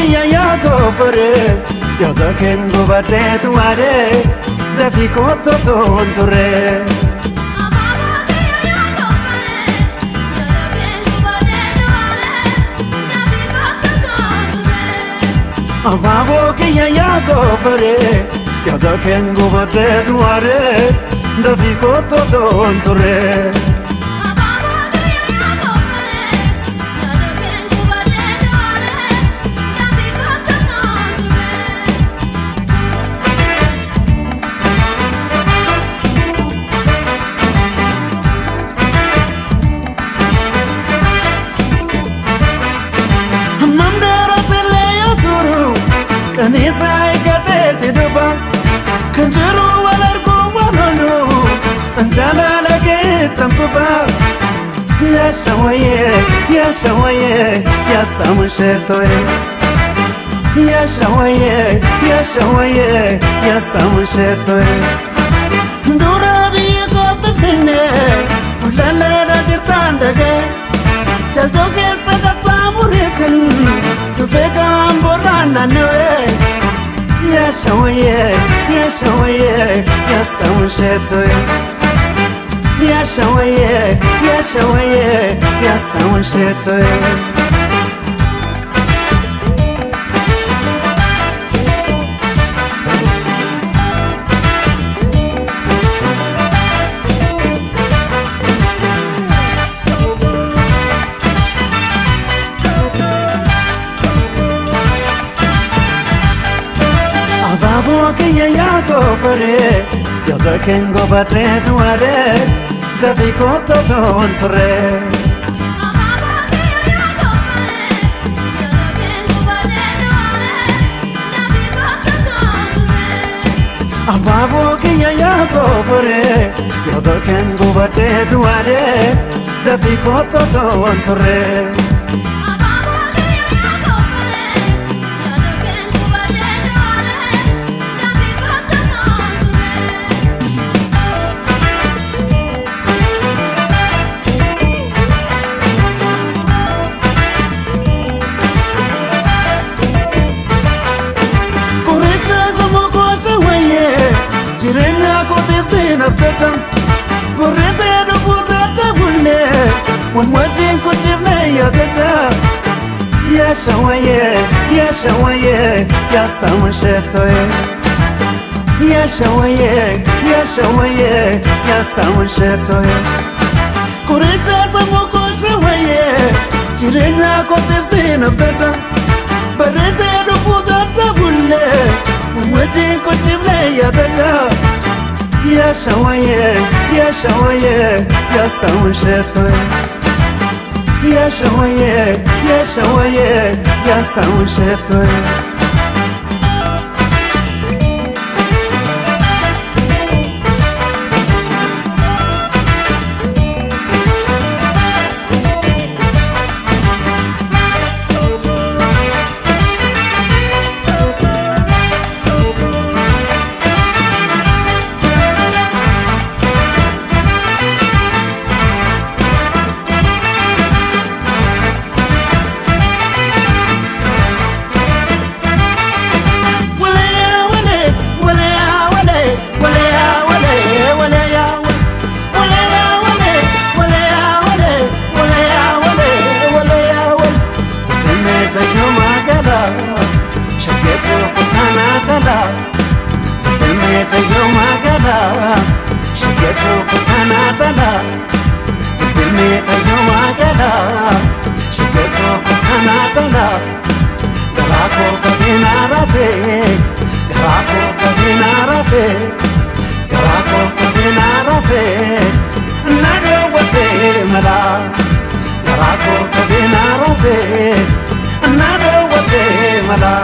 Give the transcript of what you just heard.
kia ya go fore yo da ken go bate tuare da fi ko to onture Ababo kia ya go fore yo da ken go bate tuare da fi ko to onture Nisa ikate tiduba kanjuru walargo wanono anjala lage tampuba ya shawaye ya samushetoye ya shawaye ya samushetoye ndura biye ko pepine ulala rajirtandage chaldoge sagatamuritin tufekam borana noe ya shawaye ya samushetoye ya shawaye ya samushetoye Kia ya go fore yo da ken go bate tuare da fi ko to onture Ababo kia ya go fore yo da ken go bate tuare da fi ko to onture Jirenya ko defina petam Goreze do puta tabulle Wan wajin ko chivne ya dada Ya shawaye ya samushetoye Ya shawaye ya samushetoye Goreze samoko shawaye Jirenya ko defina petam Goreze do puta tabulle Wan wajin ko chivne ya dada Ya shawaye ya samushetoye Ya shawaye ya samushetoye Shaketo kutana tala Tibimeta yomagala Shaketo kutana tala Garako kabina rase Garako kabina rase Nage wate mala Garako kabina rase Nage wate mala